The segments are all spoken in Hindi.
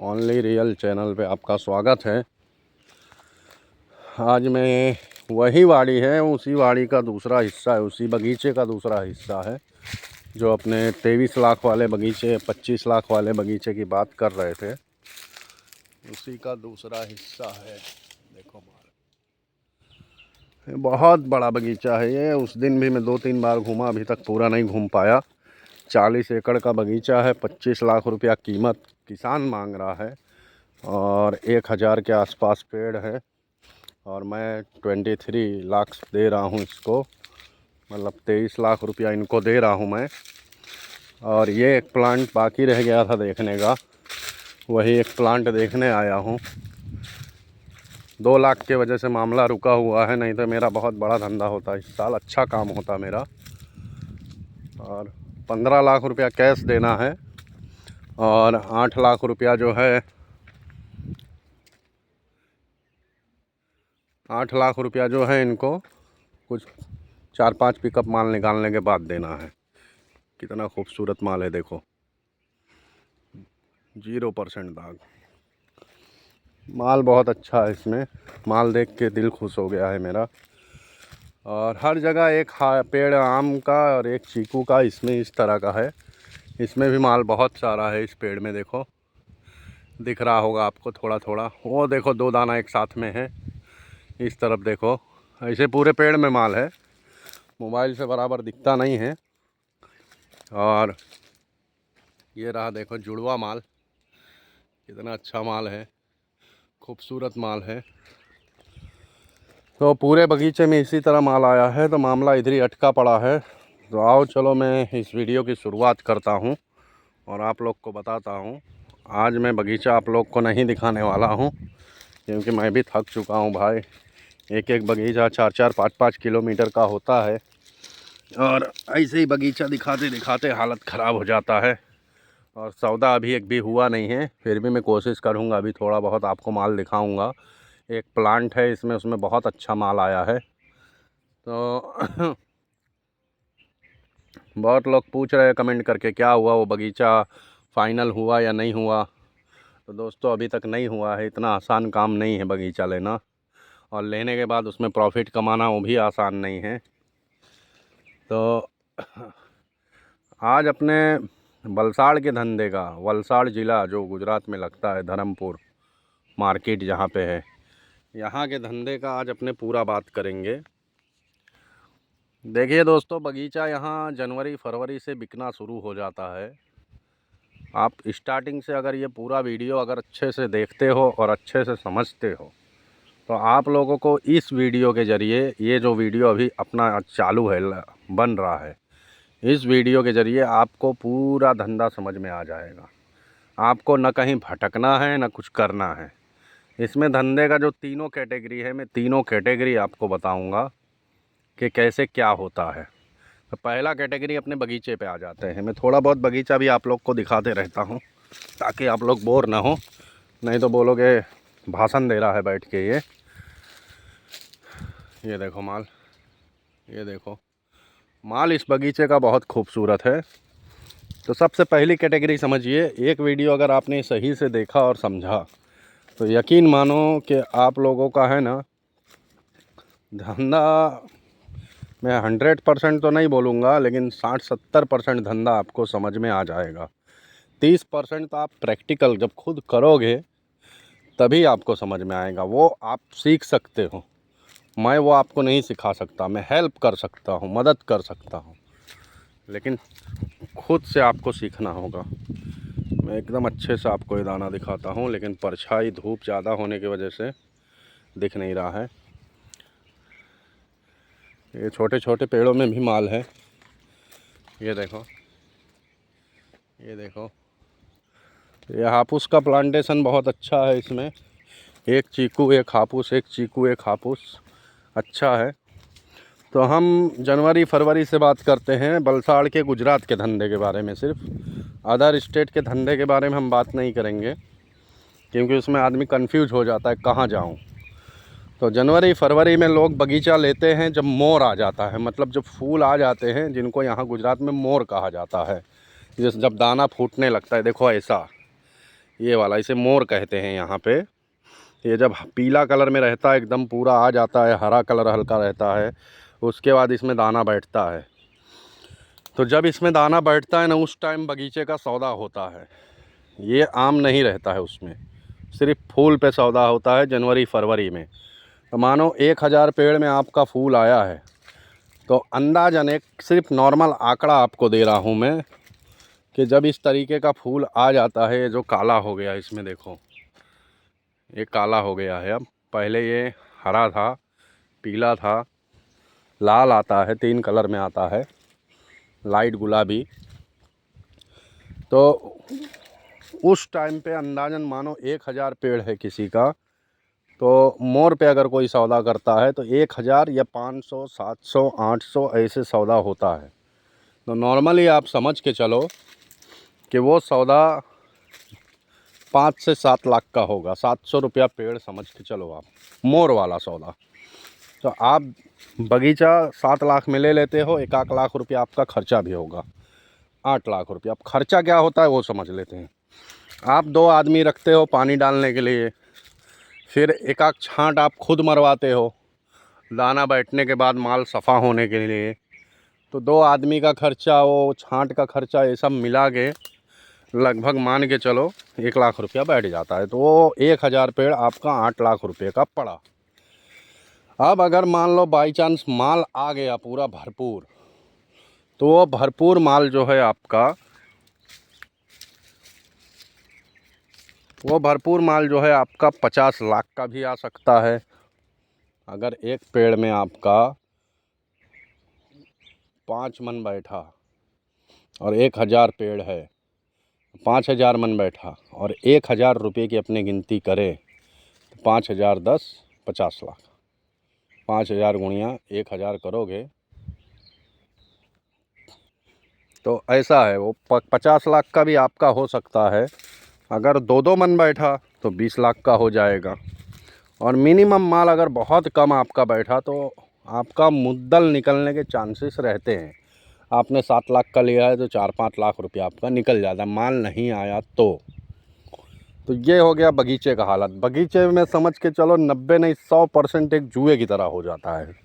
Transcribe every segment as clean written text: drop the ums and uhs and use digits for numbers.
ओनली रियल चैनल पे आपका स्वागत है। आज मैं वही वाड़ी है, उसी वाड़ी का दूसरा हिस्सा है, उसी बगीचे का दूसरा हिस्सा है जो अपने 23 लाख वाले बगीचे 25 लाख वाले बगीचे की बात कर रहे थे, उसी का दूसरा हिस्सा है। देखो माल, बहुत बड़ा बगीचा है ये। उस दिन भी मैं 2-3 बार घूमा, अभी तक पूरा नहीं घूम पाया। 40 एकड़ का बगीचा है, 25 लाख रुपया कीमत किसान मांग रहा है और 1000 के आसपास पेड़ है और मैं 23 लाख दे रहा हूँ इसको, मतलब 23 लाख रुपया इनको दे रहा हूँ मैं। और ये एक प्लांट बाकी रह गया था देखने का, वही एक प्लांट देखने आया हूँ। 2 लाख के वजह से मामला रुका हुआ है, नहीं तो मेरा बहुत बड़ा धंधा होता, इस साल अच्छा काम होता मेरा। और 15 लाख रुपया कैश देना है और 8 लाख रुपया जो है 8 लाख रुपया जो है इनको कुछ 4-5 पिकअप माल निकालने के बाद देना है। कितना खूबसूरत माल है, देखो 0% दाग। माल बहुत अच्छा है इसमें, माल देख के दिल खुश हो गया है मेरा। और हर जगह एक पेड़ आम का और एक चीकू का इसमें इस तरह का है। इसमें भी माल बहुत सारा है इस पेड़ में, देखो दिख रहा होगा आपको थोड़ा थोड़ा। वो देखो 2 दाना एक साथ में है, इस तरफ देखो। ऐसे पूरे पेड़ में माल है, मोबाइल से बराबर दिखता नहीं है। और ये रहा देखो जुड़वा माल, कितना अच्छा माल है, खूबसूरत माल है। तो पूरे बगीचे में इसी तरह माल आया है, तो मामला इधर ही अटका पड़ा है। तो आओ चलो मैं इस वीडियो की शुरुआत करता हूँ और आप लोग को बताता हूँ। आज मैं बगीचा आप लोग को नहीं दिखाने वाला हूँ क्योंकि मैं भी थक चुका हूँ भाई। एक एक बगीचा 4-4 5-5 किलोमीटर का होता है और ऐसे ही बगीचा दिखाते दिखाते हालत ख़राब हो जाता है। और सौदा अभी एक भी हुआ नहीं है, फिर भी मैं कोशिश करूँगा, अभी थोड़ा बहुत आपको माल दिखाऊँगा। एक प्लांट है इसमें, उसमें बहुत अच्छा माल आया है। तो बहुत लोग पूछ रहे हैं कमेंट करके क्या हुआ, वो बगीचा फ़ाइनल हुआ या नहीं हुआ। तो दोस्तों अभी तक नहीं हुआ है, इतना आसान काम नहीं है बगीचा लेना, और लेने के बाद उसमें प्रॉफिट कमाना वो भी आसान नहीं है। तो आज अपने वलसाड़ के धंधे का, वलसाड़ ज़िला जो गुजरात में लगता है, धर्मपुर मार्केट जहाँ पे है, यहाँ के धंधे का आज अपने पूरा बात करेंगे। देखिए दोस्तों, बगीचा यहाँ जनवरी फरवरी से बिकना शुरू हो जाता है। आप स्टार्टिंग से अगर ये पूरा वीडियो अगर अच्छे से देखते हो और अच्छे से समझते हो तो आप लोगों को इस वीडियो के ज़रिए, ये जो वीडियो अभी अपना चालू है, बन रहा है, इस वीडियो के ज़रिए आपको पूरा धंधा समझ में आ जाएगा। आपको न कहीं भटकना है न कुछ करना है। इसमें धंधे का जो तीनों कैटेगरी है, मैं तीनों कैटेगरी आपको बताऊंगा कि कैसे क्या होता है। तो पहला कैटेगरी अपने बगीचे पे आ जाते हैं। मैं थोड़ा बहुत बगीचा भी आप लोग को दिखाते रहता हूँ ताकि आप लोग बोर ना हो, नहीं तो बोलोगे भाषण दे रहा है बैठ के। ये देखो माल, ये देखो माल इस बगीचे का बहुत खूबसूरत है। तो सबसे पहली कैटेगरी समझिए, एक वीडियो अगर आपने सही से देखा और समझा तो यकीन मानो कि आप लोगों का है ना धंधा, मैं 100% तो नहीं बोलूँगा लेकिन 60-70% धंधा आपको समझ में आ जाएगा। 30% तो आप प्रैक्टिकल जब खुद करोगे तभी आपको समझ में आएगा। वो आप सीख सकते हो, मैं वो आपको नहीं सिखा सकता, मैं हेल्प कर सकता हूँ, मदद कर सकता हूँ, लेकिन खुद से आपको सीखना होगा। मैं एकदम अच्छे से आपको ये दाना दिखाता हूँ, लेकिन परछाई धूप ज़्यादा होने की वजह से दिख नहीं रहा है। ये छोटे छोटे पेड़ों में भी माल है, ये देखो, ये देखो। ये हापूस का प्लांटेशन बहुत अच्छा है इसमें, एक चीकू एक हापूस, एक चीकू एक हापूस, अच्छा है। तो हम जनवरी फरवरी से बात करते हैं वलसाड़ के गुजरात के धंधे के बारे में। सिर्फ अदर स्टेट के धंधे के बारे में हम बात नहीं करेंगे क्योंकि उसमें आदमी कंफ्यूज हो जाता है कहाँ जाऊँ। तो जनवरी फरवरी में लोग बगीचा लेते हैं जब मोर आ जाता है, मतलब जब फूल आ जाते हैं, जिनको यहाँ गुजरात में मोर कहा जाता है। जैसे जब दाना फूटने लगता है, देखो ऐसा, ये वाला, इसे मोर कहते हैं यहाँ पे। ये जब पीला कलर में रहता है एकदम पूरा आ जाता है, हरा कलर हल्का रहता है, उसके बाद इसमें दाना बैठता है। तो जब इसमें दाना बैठता है ना, उस टाइम बगीचे का सौदा होता है। ये आम नहीं रहता है, उसमें सिर्फ फूल पे सौदा होता है जनवरी फरवरी में। तो मानो 1000 पेड़ में आपका फूल आया है, तो अंदाज़न एक सिर्फ नॉर्मल आंकड़ा आपको दे रहा हूँ मैं कि जब इस तरीके का फूल आ जाता है, जो काला हो गया इसमें देखो, ये काला हो गया है। अब पहले ये हरा था, पीला था, लाल आता है, 3 कलर में आता है, लाइट गुलाबी। तो उस टाइम पे अंदाज़न मानो 1000 पेड़ है किसी का, तो मोर पे अगर कोई सौदा करता है तो 1000 या 500, 700, 800 ऐसे सौदा होता है। तो नॉर्मली आप समझ के चलो कि वो सौदा 5 से 7 लाख का होगा। 700 रुपया पेड़ समझ के चलो आप, मोर वाला सौदा। तो आप बगीचा 7 लाख में ले लेते हो, 1 लाख रुपया आपका खर्चा भी होगा, 8 लाख रुपया। अब खर्चा क्या होता है वो समझ लेते हैं। आप 2 आदमी रखते हो पानी डालने के लिए, फिर 1 छांट आप खुद मरवाते हो दाना बैठने के बाद, माल सफ़ा होने के लिए। तो 2 आदमी का खर्चा, वो छांट का खर्चा, ये सब मिला के लगभग मान के चलो 1 लाख रुपया बैठ जाता है। तो वो 1000 पेड़ आपका 8 लाख रुपये का पड़ा। अब अगर मान लो बाई चांस माल आ गया पूरा भरपूर, तो वो भरपूर माल जो है आपका, वो भरपूर माल जो है आपका 50 लाख का भी आ सकता है। अगर एक पेड़ में आपका 5 मन बैठा और 1000 पेड़ है, 5000 मन बैठा और 1000 रुपये की अपने गिनती करें, तो 5000 10 50 लाख, 5000 गुणिया 1000 करोगे तो ऐसा है, वो 50 लाख का भी आपका हो सकता है। अगर 2-2 मन बैठा तो 20 लाख का हो जाएगा। और मिनिमम माल अगर बहुत कम आपका बैठा तो आपका मुद्दल निकलने के चांसेस रहते हैं। आपने 7 लाख का लिया है तो 4-5 लाख रुपया आपका निकल जाता, माल नहीं आया तो ये हो गया बगीचे का हालत। बगीचे में समझ के चलो 90 नहीं 100% एक जुए की तरह हो जाता है।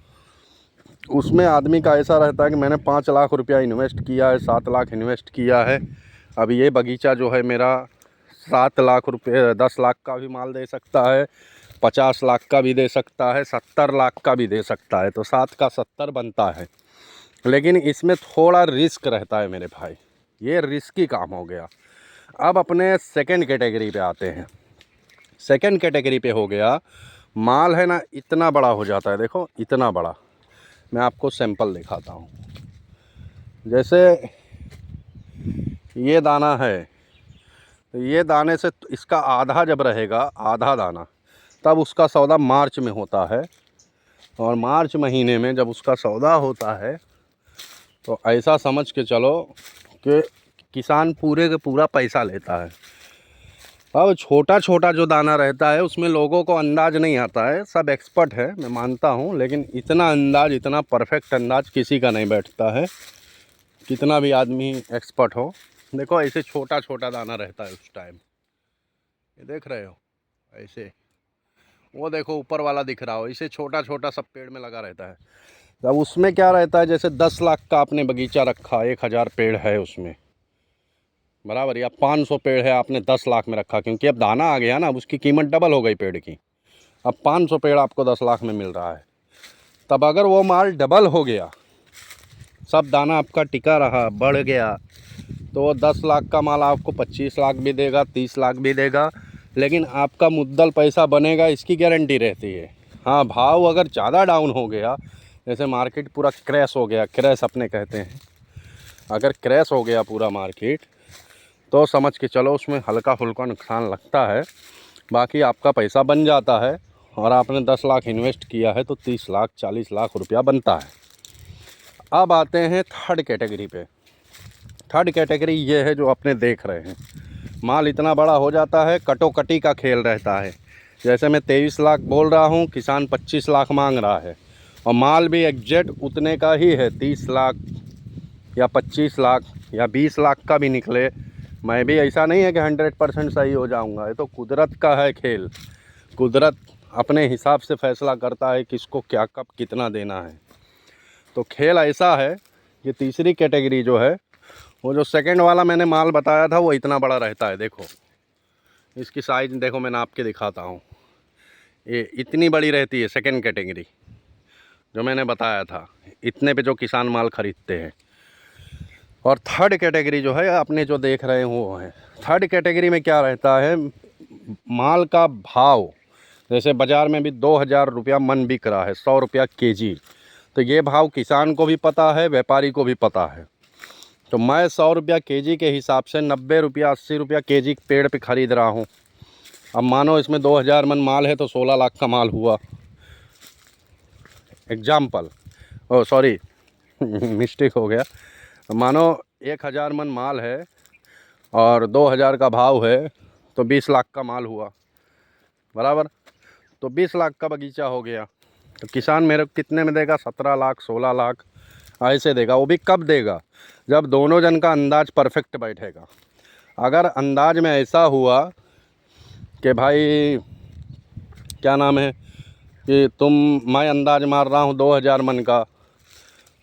उसमें आदमी का ऐसा रहता है कि मैंने 5 लाख रुपया इन्वेस्ट किया है, 7 लाख इन्वेस्ट किया है, अब ये बगीचा जो है मेरा 7 लाख रुपये 10 लाख का भी माल दे सकता है, 50 लाख का भी दे सकता है, 70 लाख का भी दे सकता है। तो 7 का 70 बनता है। लेकिन इसमें थोड़ा रिस्क रहता है मेरे भाई, ये रिस्की काम हो गया। अब अपने सेकंड कैटेगरी पे आते हैं। सेकंड कैटेगरी पे हो गया, माल है ना इतना बड़ा हो जाता है, देखो इतना बड़ा। मैं आपको सैंपल दिखाता हूँ। जैसे ये दाना है, तो ये दाने से इसका आधा जब रहेगा, आधा दाना, तब उसका सौदा मार्च में होता है। और मार्च महीने में जब उसका सौदा होता है तो ऐसा समझ के चलो कि किसान पूरे का पूरा पैसा लेता है। अब छोटा छोटा जो दाना रहता है उसमें लोगों को अंदाज़ नहीं आता है, सब एक्सपर्ट है मैं मानता हूँ, लेकिन इतना अंदाज़, इतना परफेक्ट अंदाज़ किसी का नहीं बैठता है, कितना भी आदमी एक्सपर्ट हो। देखो ऐसे छोटा छोटा दाना रहता है उस टाइम, ये देख रहे हो ऐसे, वो देखो ऊपर वाला दिख रहा हो, इसे छोटा छोटा सब पेड़ में लगा रहता है। अब उसमें क्या रहता है, जैसे 10 लाख का आपने बगीचा रखा, 1000 पेड़ है उसमें बराबर, या 500 पेड़ है आपने 10 लाख में रखा, क्योंकि अब दाना आ गया ना, अब उसकी कीमत डबल हो गई पेड़ की। अब 500 पेड़ आपको 10 लाख में मिल रहा है। तब अगर वो माल डबल हो गया, सब दाना आपका टिका रहा, बढ़ गया, तो वो 10 लाख का माल आपको 25 लाख भी देगा, 30 लाख भी देगा, लेकिन आपका मुद्दल पैसा बनेगा, इसकी गारंटी रहती है। हाँ, भाव अगर ज़्यादा डाउन हो गया, जैसे मार्केट पूरा क्रैश हो गया, क्रैश अपने कहते हैं, अगर क्रैश हो गया पूरा मार्केट, तो समझ के चलो उसमें हल्का फुल्का नुकसान लगता है, बाकी आपका पैसा बन जाता है। और आपने 10 लाख इन्वेस्ट किया है तो 30 लाख 40 लाख रुपया बनता है। अब आते हैं थर्ड कैटेगरी पे। थर्ड कैटेगरी ये है जो अपने देख रहे हैं, माल इतना बड़ा हो जाता है, कटोकटी का खेल रहता है। जैसे मैं 23 लाख बोल रहा हूँ, किसान 25 लाख मांग रहा है, और माल भी एग्जैक्ट उतने का ही है, 30 लाख या 25 लाख या 20 लाख का भी निकले, मैं भी ऐसा नहीं है कि 100% सही हो जाऊंगा, ये तो कुदरत का है खेल। कुदरत अपने हिसाब से फ़ैसला करता है किसको क्या कब कितना देना है। तो खेल ऐसा है कि तीसरी कैटेगरी जो है, वो जो सेकंड वाला मैंने माल बताया था वो इतना बड़ा रहता है। देखो इसकी साइज़ देखो, मैं नाप के दिखाता हूँ, ये इतनी बड़ी रहती है सेकंड कैटेगरी जो मैंने बताया था, इतने पे जो किसान माल ख़रीदते हैं। और थर्ड कैटेगरी जो है आपने जो देख रहे हैं वो है। थर्ड कैटेगरी में क्या रहता है, माल का भाव जैसे बाज़ार में भी 2000 रुपया मन बिक रहा है, 100 रुपया केजी, तो ये भाव किसान को भी पता है, व्यापारी को भी पता है। तो मैं 100 रुपया केजी के हिसाब से 90 रुपया 80 रुपया केजी पेड़ पे ख़रीद रहा हूँ। अब मानो इसमें 2000 मन माल है तो 16 लाख का माल हुआ, एग्जाम्पल, ओ सॉरी मिस्टेक हो गया। मानो 1000 मन माल है और 2000 का भाव है तो 20 लाख का माल हुआ, बराबर। तो 20 लाख का बगीचा हो गया, तो किसान मेरे को कितने में देगा, 17 लाख 16 लाख ऐसे देगा। वो भी कब देगा, जब दोनों जन का अंदाज परफेक्ट बैठेगा। अगर अंदाज में ऐसा हुआ कि भाई क्या नाम है कि मैं अंदाज मार रहा हूँ 2000 मन का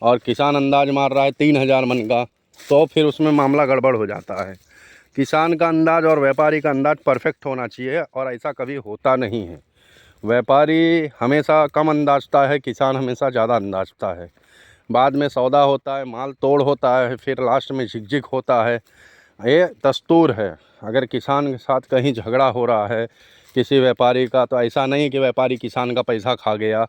और किसान अंदाज मार रहा है 3000 मन का, तो फिर उसमें मामला गड़बड़ हो जाता है। किसान का अंदाज और व्यापारी का अंदाज परफेक्ट होना चाहिए, और ऐसा कभी होता नहीं है। व्यापारी हमेशा कम अंदाजता है, किसान हमेशा ज़्यादा अंदाजता है। बाद में सौदा होता है, माल तोड़ होता है, फिर लास्ट में झिकझिक होता है। ये दस्तूर है। अगर किसान के साथ कहीं झगड़ा हो रहा है किसी व्यापारी का, तो ऐसा नहीं कि व्यापारी किसान का पैसा खा गया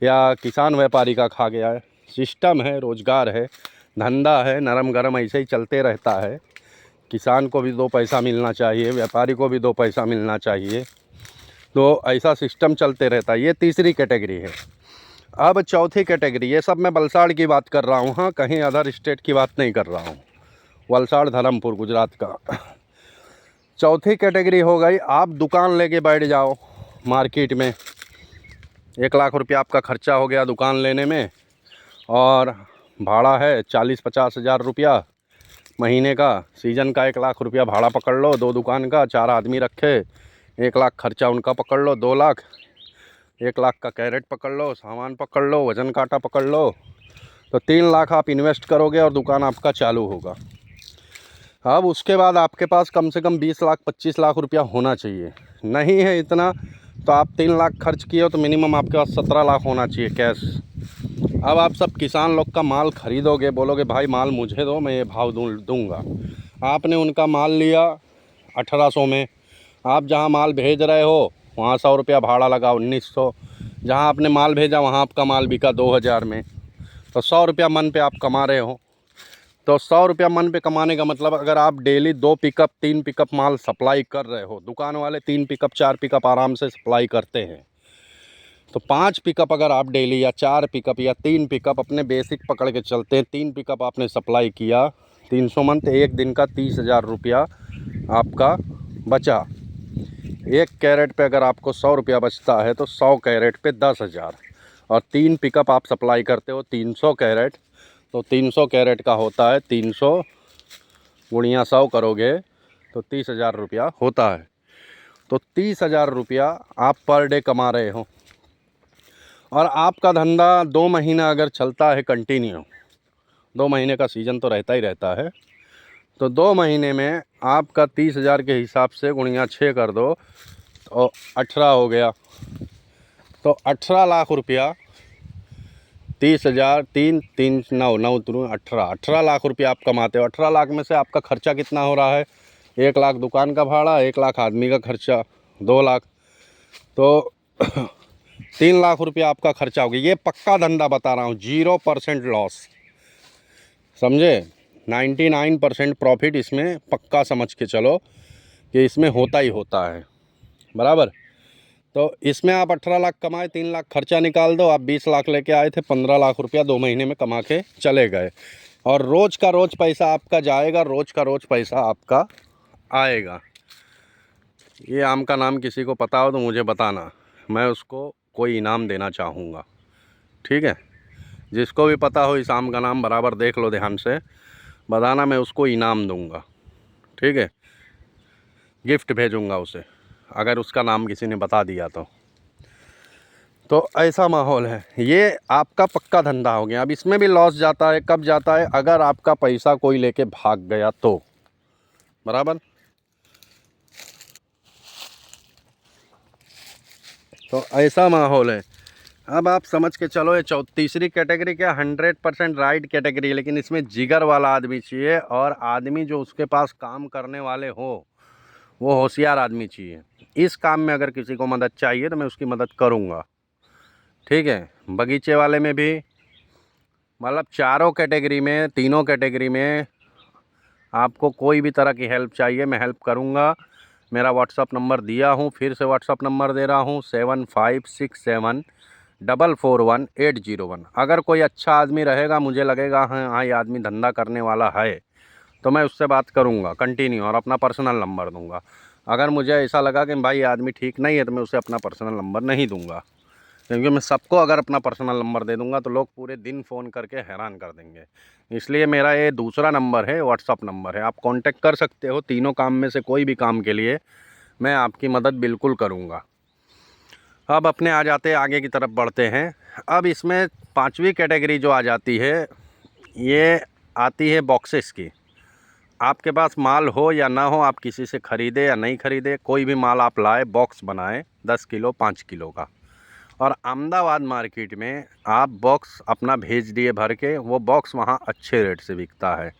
या किसान व्यापारी का खा गया है। सिस्टम है, रोज़गार है, धंधा है, नरम गरम ऐसे ही चलते रहता है। किसान को भी 2 पैसा मिलना चाहिए, व्यापारी को भी 2 पैसा मिलना चाहिए, तो ऐसा सिस्टम चलते रहता है। ये तीसरी कैटेगरी है। अब चौथी कैटेगरी, ये सब मैं वलसाड़ की बात कर रहा हूँ, हाँ, कहीं अदर स्टेट की बात नहीं कर रहा हूँ। वलसाड़ धर्मपुर गुजरात का। चौथी कैटेगरी हो गई, आप दुकान लेके बैठ जाओ मार्केट में, 1 लाख रुपया आपका खर्चा हो गया दुकान लेने में, और भाड़ा है 40-50 हज़ार रुपया महीने का। सीज़न का 1 लाख रुपया भाड़ा पकड़ लो, 2 दुकान का, 4 आदमी रखे, 1 लाख खर्चा उनका पकड़ लो, 2 लाख, 1 लाख का कैरेट पकड़ लो, सामान पकड़ लो, वज़न कांटा पकड़ लो, तो 3 लाख आप इन्वेस्ट करोगे और दुकान आपका चालू होगा। अब उसके बाद आपके पास कम से कम 20 लाख 25 लाख रुपया होना चाहिए। नहीं है इतना तो आप 3 लाख खर्च किए हो तो मिनिमम आपके पास 17 लाख होना चाहिए कैश। अब आप सब किसान लोग का माल ख़रीदोगे, बोलोगे भाई माल मुझे दो, मैं ये भाव दूँगा। आपने उनका माल लिया 1800 में, आप जहाँ माल भेज रहे हो वहाँ 100 रुपया भाड़ा लगा, 1900। जहाँ आपने माल भेजा वहाँ आपका माल बिका 2000 में, तो 100 रुपया मन पे आप कमा रहे हो। तो 100 रुपया मन पे कमाने का मतलब, अगर आप डेली 2 पिकअप 3 पिकअप माल सप्लाई कर रहे हो, दुकान वाले 3 पिकअप 4 पिकअप आराम से सप्लाई करते हैं, तो 5 पिकअप अगर आप डेली या 4 पिकअप या 3 पिकअप अपने बेसिक पकड़ के चलते हैं, 3 पिकअप आपने सप्लाई किया, 300 मन, तो एक दिन का 30,000 रुपया आपका बचा। 1 कैरेट पे अगर आपको 100 रुपया बचता है तो 100 कैरेट पे 10,000, और 3 पिकअप आप सप्लाई करते हो 300 कैरेट, तो 300 कैरेट का होता है 300 गुणिया 100 करोगे तो 30,000 रुपया होता है। तो 30,000 रुपया आप पर डे कमा रहे हो, और आपका धंधा 2 महीना अगर चलता है कंटिन्यू, 2 महीने का सीज़न तो रहता ही रहता है, तो 2 महीने में आपका 30,000 के हिसाब से गुणिया 6 कर दो तो 18 हो गया। तो 18 लाख रुपया, 30,000 3 3 9 9 3 18 लाख रुपया आप कमाते हो। 18 लाख में से आपका खर्चा कितना हो रहा है, 1 लाख दुकान का भाड़ा, 1 लाख आदमी का खर्चा, 2 लाख, तो 3 लाख रुपया आपका खर्चा हो गया। ये पक्का धंधा बता रहा हूँ, 0% लॉस, समझे। 99% प्रॉफिट इसमें पक्का समझ के चलो कि इसमें होता ही होता है, बराबर। तो इसमें आप 18 लाख कमाए, 3 लाख खर्चा निकाल दो, आप 20 लाख लेके आए थे, 15 लाख रुपया 2 महीने में कमा के चले गए, और रोज़ का रोज़ पैसा आपका जाएगा, रोज़ का रोज़ पैसा आपका आएगा। ये आम का नाम किसी को पता हो तो मुझे बताना, मैं उसको कोई इनाम देना चाहूँगा, ठीक है। जिसको भी पता हो इस आम का नाम बराबर देख लो ध्यान से, बताना, मैं उसको इनाम दूँगा, ठीक है। गिफ्ट भेजूँगा उसे, अगर उसका नाम किसी ने बता दिया तो ऐसा माहौल है। ये आपका पक्का धंधा हो गया। अब इसमें भी लॉस जाता है, कब जाता है? अगर आपका पैसा कोई लेके भाग गया तो, बराबर। तो ऐसा माहौल है। अब आप समझ के चलो, ये तीसरी कैटेगरी क्या 100% राइट कैटेगरी है, लेकिन इसमें जिगर वाला आदमी चाहिए, और आदमी जो उसके पास काम करने वाले हो वो होशियार आदमी चाहिए। इस काम में अगर किसी को मदद चाहिए तो मैं उसकी मदद करूँगा, ठीक है। बगीचे वाले में भी, मतलब चारों कैटेगरी में, तीनों कैटेगरी में आपको कोई भी तरह की हेल्प चाहिए, मैं हेल्प करूँगा। मेरा व्हाट्सअप नंबर दिया हूँ, फिर से व्हाट्सअप नंबर दे रहा हूँ 7567441801। अगर कोई अच्छा आदमी रहेगा, मुझे लगेगा हाँ ये आदमी धंधा करने वाला है, तो मैं उससे बात करूँगा कंटिन्यू, और अपना पर्सनल नंबर दूँगा। अगर मुझे ऐसा लगा कि भाई आदमी ठीक नहीं है, तो मैं उसे अपना पर्सनल नंबर नहीं दूँगा, क्योंकि मैं सबको अगर अपना पर्सनल नंबर दे दूँगा तो लोग पूरे दिन फ़ोन करके हैरान कर देंगे। इसलिए मेरा ये दूसरा नंबर है, व्हाट्सअप नंबर है, आप कांटेक्ट कर सकते हो। तीनों काम में से कोई भी काम के लिए मैं आपकी मदद बिल्कुल करूँगा। अब अपने आ जाते आगे की तरफ बढ़ते हैं। अब इसमें पांचवी कैटेगरी जो आ जाती है, ये आती है बॉक्सेस की। आपके पास माल हो या ना हो, आप किसी से ख़रीदे या नहीं ख़रीदे, कोई भी माल आप लाए, बॉक्स बनाए 10 किलो 5 किलो का, और अहमदाबाद मार्केट में आप बॉक्स अपना भेज दिए भर के, वो बॉक्स वहाँ अच्छे रेट से बिकता है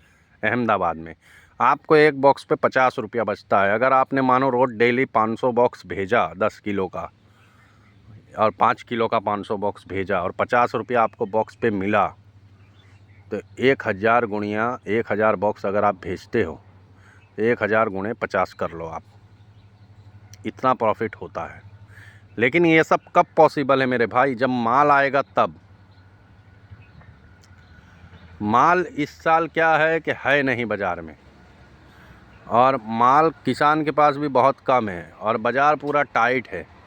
अहमदाबाद में। आपको एक बॉक्स पे 50 रुपया बचता है। अगर आपने मानो रोज़ डेली 500 बॉक्स भेजा 10 किलो का, और 5 किलो का 500 बॉक्स भेजा, और 50 रुपया आपको बॉक्स पे मिला, तो 1000 गुणिया 1000 बॉक्स अगर आप भेजते हो, 1000 गुणे 50 कर लो आप, इतना प्रॉफिट होता है। लेकिन ये सब कब पॉसिबल है मेरे भाई? जब माल आएगा तब। माल इस साल क्या है कि है नहीं बाज़ार में, और माल किसान के पास भी बहुत कम है, और बाज़ार पूरा टाइट है।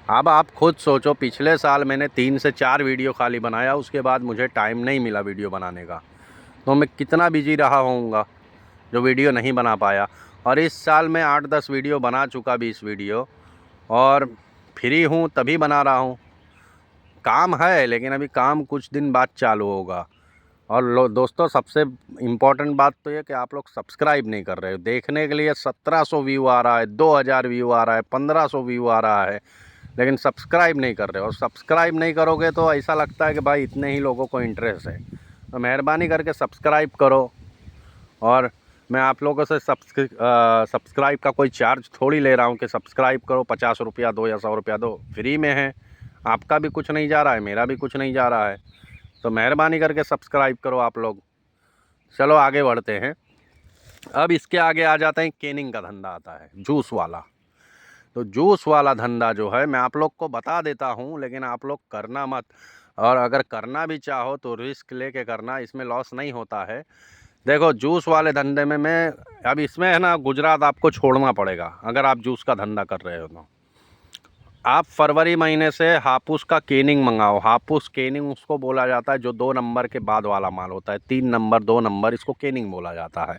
अब आप खुद सोचो, पिछले साल मैंने 3 से 4 वीडियो खाली बनाया, उसके बाद मुझे टाइम नहीं मिला वीडियो बनाने का, तो मैं कितना बिजी रहा होऊंगा जो वीडियो नहीं बना पाया। और इस साल मैं 8-10 वीडियो बना चुका, 20 वीडियो, और फ्री हूँ तभी बना रहा हूँ। काम है, लेकिन अभी काम कुछ दिन बाद चालू होगा। और दोस्तों, सबसे इम्पॉर्टेंट बात तो ये कि आप लोग सब्सक्राइब नहीं कर रहे हो। देखने के लिए 1700 व्यू आ रहा है, 2000 व्यू आ रहा है, 1500 व्यू आ रहा है, लेकिन सब्सक्राइब नहीं कर रहे हो। और सब्सक्राइब नहीं करोगे तो ऐसा लगता है कि भाई इतने ही लोगों को इंटरेस्ट है। तो मेहरबानी करके सब्सक्राइब करो। और मैं आप लोगों से सब्सक्राइब का कोई चार्ज थोड़ी ले रहा हूँ कि सब्सक्राइब करो, 50 रुपया दो या 100 रुपया दो, फ्री में है। आपका भी कुछ नहीं जा रहा है, मेरा भी कुछ नहीं जा रहा है, तो मेहरबानी करके सब्सक्राइब करो आप लोग। चलो आगे बढ़ते हैं। अब इसके आगे आ जाते हैं, केनिंग का धंधा आता है, जूस वाला। तो जूस वाला धंधा जो है, मैं आप लोग को बता देता हूँ, लेकिन आप लोग करना मत। और अगर करना भी चाहो तो रिस्क लेके करना, इसमें लॉस नहीं होता है। देखो, जूस वाले धंधे में मैं, अब इसमें है ना, गुजरात आपको छोड़ना पड़ेगा अगर आप जूस का धंधा कर रहे हो तो। आप फरवरी महीने से हापुस का केनिंग मंगाओ। हापुस केनिंग उसको बोला जाता है जो 2 नंबर के बाद वाला माल होता है, 3 नंबर 2 नंबर, इसको केनिंग बोला जाता है।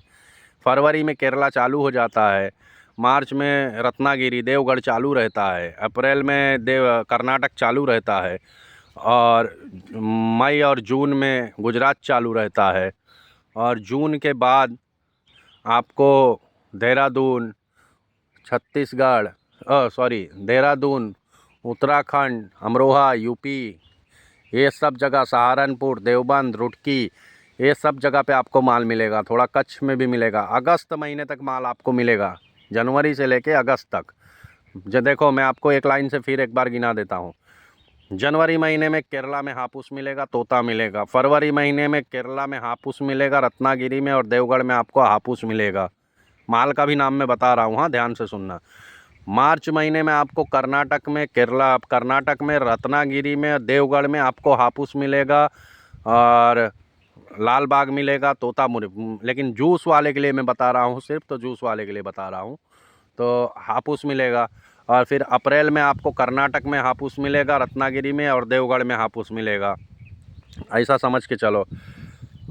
फरवरी में केरला चालू हो जाता है, मार्च में रत्नागिरी देवगढ़ चालू रहता है, अप्रैल में कर्नाटक चालू रहता है, और मई और जून में गुजरात चालू रहता है, और जून के बाद आपको देहरादून, छत्तीसगढ़, देहरादून, उत्तराखंड, अमरोहा, यूपी, ये सब जगह, सहारनपुर, देवबंद, रुड़की, ये सब जगह पे आपको माल मिलेगा। थोड़ा कच्छ में भी मिलेगा। अगस्त महीने तक माल आपको मिलेगा, जनवरी से लेके अगस्त तक। जो देखो, मैं आपको एक लाइन से फिर एक बार गिना देता हूँ। जनवरी महीने में केरला में हापुस मिलेगा, तोता मिलेगा। फरवरी महीने में केरला में हापुस मिलेगा, रत्नागिरी में और देवगढ़ में आपको हापुस मिलेगा। माल का भी नाम मैं बता रहा हूँ, हाँ, ध्यान से सुनना। मार्च महीने में आपको कर्नाटक में, कर्नाटक में, रत्नागिरी में, देवगढ़ में आपको हापुस मिलेगा, और लाल बाग मिलेगा, तोतापुरी। लेकिन जूस वाले के लिए मैं बता रहा हूँ, सिर्फ तो जूस वाले के लिए बता रहा हूँ, तो हापुस मिलेगा। और फिर अप्रैल में आपको कर्नाटक में हापुस मिलेगा, रत्नागिरी में और देवगढ़ में हापुस मिलेगा। ऐसा समझ के चलो।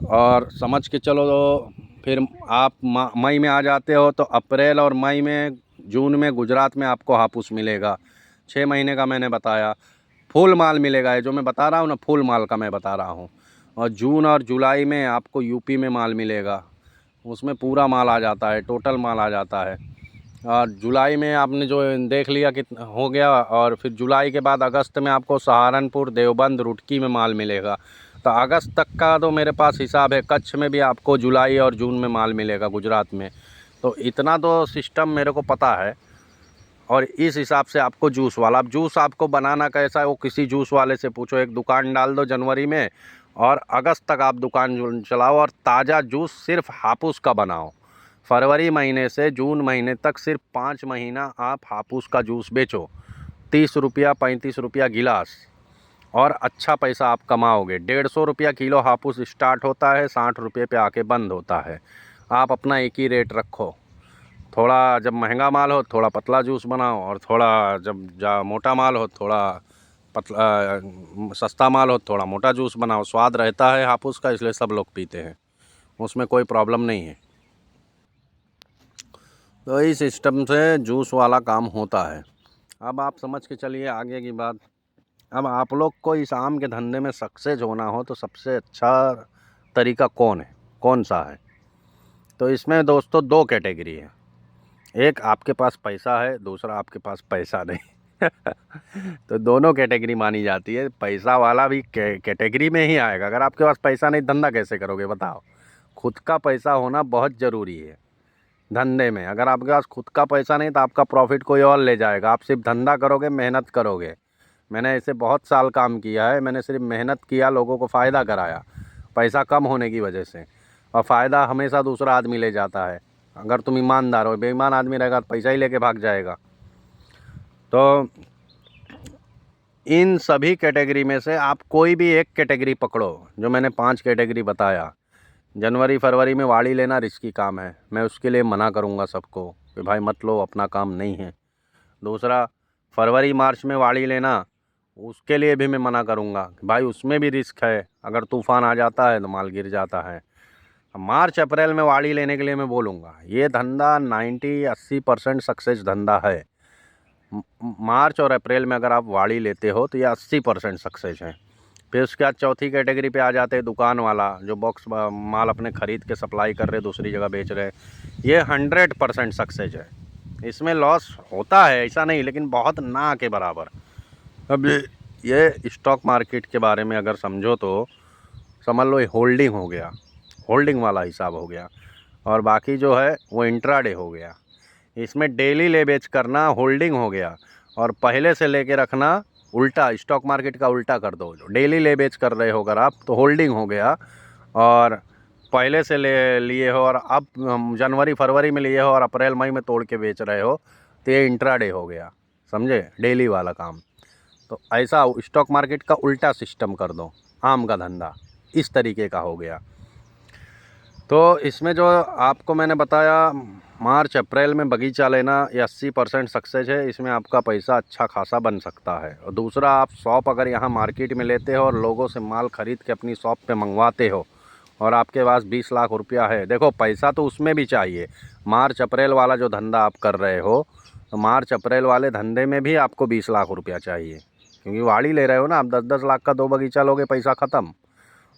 और समझ के चलो तो फिर आप मई में आ जाते हो, तो अप्रैल और मई में जून में गुजरात में आपको हापुस मिलेगा, 6 महीने का मैंने बताया। फुल माल मिलेगा, ये जो मैं बता रहा हूँ ना, फुल माल का मैं बता रहा हूँ। और जून और जुलाई में आपको यूपी में माल मिलेगा, उसमें पूरा माल आ जाता है, टोटल माल आ जाता है। और जुलाई में आपने जो देख लिया कितना हो गया, और फिर जुलाई के बाद अगस्त में आपको सहारनपुर, देवबंद, रुड़की में माल मिलेगा। तो अगस्त तक का तो मेरे पास हिसाब है। कच्छ में भी आपको जुलाई और जून में माल मिलेगा, गुजरात में। तो इतना तो सिस्टम मेरे को पता है। और इस हिसाब से आपको जूस वाला, अब जूस आपको बनाना कैसा है वो किसी जूस वाले से पूछो। एक दुकान डाल दो जनवरी में, और अगस्त तक आप दुकान चलाओ, और ताज़ा जूस सिर्फ हापुस का बनाओ। फरवरी महीने से जून महीने तक सिर्फ 5 महीना आप हापुस का जूस बेचो, 30 रुपया 35 रुपया गिलास, और अच्छा पैसा आप कमाओगे। 150 रुपया किलो हापुस स्टार्ट होता है, 60 रुपये पे आके बंद होता है। आप अपना एक ही रेट रखो। थोड़ा जब महंगा माल हो थोड़ा पतला जूस बनाओ, और थोड़ा जब मोटा माल हो थोड़ा पतला, सस्ता माल हो थोड़ा मोटा जूस बनाओ। स्वाद रहता है हापुस का, इसलिए सब लोग पीते हैं, उसमें कोई प्रॉब्लम नहीं है। तो इस सिस्टम से जूस वाला काम होता है। अब आप समझ के चलिए आगे की बात। अब आप लोग को इस आम के धंधे में सक्सेस होना हो तो सबसे अच्छा तरीका कौन सा है? तो इसमें दोस्तों 2 कैटेगरी है। एक आपके पास पैसा है, दूसरा आपके पास पैसा नहीं। तो दोनों कैटेगरी मानी जाती है। पैसा वाला भी कैटेगरी में ही आएगा। अगर आपके पास पैसा नहीं, धंधा कैसे करोगे बताओ? खुद का पैसा होना बहुत ज़रूरी है धंधे में। अगर आपके पास खुद का पैसा नहीं तो आपका प्रॉफिट कोई और ले जाएगा। आप सिर्फ धंधा करोगे, मेहनत करोगे। मैंने ऐसे बहुत साल काम किया है, मैंने सिर्फ मेहनत किया, लोगों को फ़ायदा कराया पैसा कम होने की वजह से। और फ़ायदा हमेशा दूसरा आदमी ले जाता है। अगर तुम ईमानदार हो, बेईमान आदमी रहेगा तो पैसा ही लेके भाग जाएगा। तो इन सभी कैटेगरी में से आप कोई भी एक कैटेगरी पकड़ो, जो मैंने 5 कैटेगरी बताया। जनवरी फरवरी में वाड़ी लेना रिस्की काम है, मैं उसके लिए मना करूँगा सबको कि भाई मत लो, अपना काम नहीं है। दूसरा, फरवरी मार्च में वाड़ी लेना, उसके लिए भी मैं मना करूँगा कि भाई उसमें भी रिस्क है, अगर तूफ़ान आ जाता है तो माल गिर जाता है। मार्च अप्रैल में वाड़ी लेने के लिए मैं बोलूँगा, ये धंधा 90-80% सक्सेस धंधा है। मार्च और अप्रैल में अगर आप वाड़ी लेते हो तो ये 80% सक्सेस है। फिर उसके बाद चौथी कैटेगरी पे आ जाते हैं दुकान वाला, जो बॉक्स माल अपने ख़रीद के सप्लाई कर रहे, दूसरी जगह बेच रहे। ये 100% सक्सेस है। इसमें लॉस होता है ऐसा नहीं, लेकिन बहुत ना के बराबर। अब ये स्टॉक मार्केट के बारे में अगर समझो तो समझ लो ये होल्डिंग हो गया, होल्डिंग वाला हिसाब हो गया, और बाकी जो है वो इंट्राडे हो गया। इसमें डेली ले बेच करना होल्डिंग हो गया, और पहले से लेके रखना उल्टा, स्टॉक मार्केट का उल्टा कर दो। जो डेली ले बेच कर रहे हो अगर आप, तो होल्डिंग हो गया। और पहले से ले लिए हो और अब जनवरी फरवरी में लिए हो और अप्रैल मई में तोड़ के बेच रहे हो, तो ये इंट्राडे हो गया। समझे? डेली वाला काम। तो ऐसा स्टॉक मार्केट का उल्टा सिस्टम कर दो, आम का धंधा इस तरीके का हो गया। तो इसमें जो आपको मैंने बताया, मार्च अप्रैल में बगीचा लेना ये 80% सक्सेस है। इसमें आपका पैसा अच्छा खासा बन सकता है। और दूसरा, आप शॉप अगर यहाँ मार्केट में लेते हो और लोगों से माल ख़रीद के अपनी शॉप पे मंगवाते हो, और आपके पास 20 लाख रुपया है, देखो पैसा तो उसमें भी चाहिए। मार्च अप्रैल वाला जो धंधा आप कर रहे हो, तो मार्च अप्रैल वाले धंधे में भी आपको 20 लाख रुपया चाहिए, क्योंकि वाड़ी ले रहे हो ना आप। 10-10 लाख का 2 बगीचा लोगे, पैसा ख़त्म।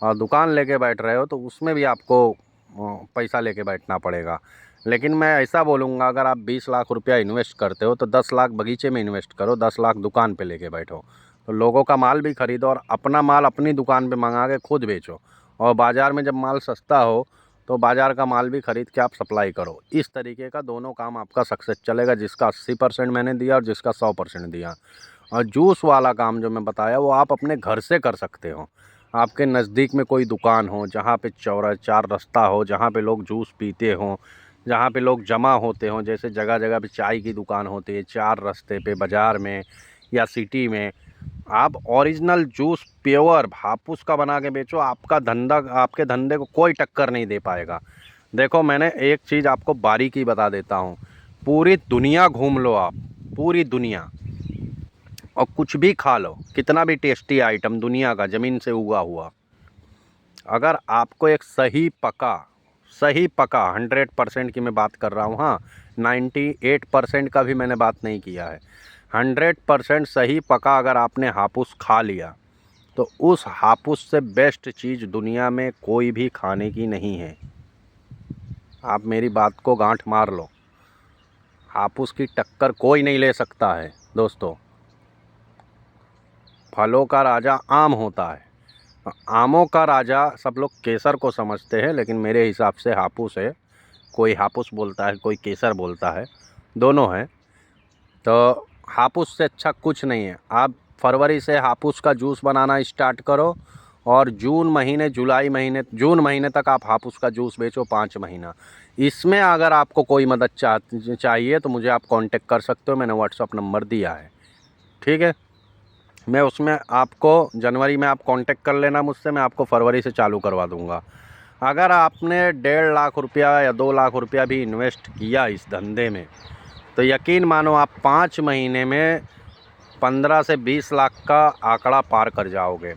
और दुकान लेके बैठ रहे हो तो उसमें भी आपको पैसा लेके बैठना पड़ेगा। लेकिन मैं ऐसा बोलूँगा, अगर आप 20 लाख रुपया इन्वेस्ट करते हो तो 10 लाख बगीचे में इन्वेस्ट करो, 10 लाख दुकान पे लेके बैठो। तो लोगों का माल भी खरीदो और अपना माल अपनी दुकान पे मंगा के खुद बेचो। और बाज़ार में जब माल सस्ता हो तो बाज़ार का माल भी ख़रीद के आप सप्लाई करो। इस तरीके का दोनों काम आपका सक्सेस चलेगा, जिसका 80% मैंने दिया और जिसका 100% दिया। और जूस वाला काम जो मैं बताया वो आप अपने घर से कर सकते हो। आपके नज़दीक में कोई दुकान हो जहाँ पे चौरा 4 रास्ता हो, जहाँ पे लोग जूस पीते हों, जहाँ पे लोग जमा होते हों। जैसे जगह जगह पे चाय की दुकान होती है, 4 रास्ते पे, बाज़ार में या सिटी में। आप ओरिजिनल जूस प्योर हापुस का बना के बेचो, आपका धंधा, आपके धंधे को कोई टक्कर नहीं दे पाएगा। देखो, मैंने एक चीज़ आपको बारीकी बता देता हूँ। पूरी दुनिया घूम लो आप, पूरी दुनिया, और कुछ भी खा लो, कितना भी टेस्टी आइटम दुनिया का ज़मीन से उगा हुआ, अगर आपको एक सही पका सही पका 100% की मैं बात कर रहा हूँ। हाँ, 98% का भी मैंने बात नहीं किया है। 100% सही पका अगर आपने हापुस खा लिया तो उस हापुस से बेस्ट चीज़ दुनिया में कोई भी खाने की नहीं है। आप मेरी बात को गांठ मार लो, हापुस की टक्कर कोई नहीं ले सकता है दोस्तों। फलों का राजा आम होता है, आमों का राजा सब लोग केसर को समझते हैं, लेकिन मेरे हिसाब से हापुस है। कोई हापुस बोलता है, कोई केसर बोलता है, दोनों हैं। तो हापुस से अच्छा कुछ नहीं है। आप फरवरी से हापुस का जूस बनाना स्टार्ट करो और जून महीने तक आप हापुस का जूस बेचो 5 महीना। इसमें अगर आपको कोई मदद चाहिए तो मुझे आप कांटेक्ट कर सकते हो, मैंने व्हाट्सअप नंबर दिया है, ठीक है। मैं उसमें आपको जनवरी में आप कांटेक्ट कर लेना मुझसे, मैं आपको फरवरी से चालू करवा दूँगा। अगर आपने 1.5 लाख रुपया या 2 लाख रुपया भी इन्वेस्ट किया इस धंधे में तो यकीन मानो आप 5 महीने में 15 से 20 लाख का आंकड़ा पार कर जाओगे।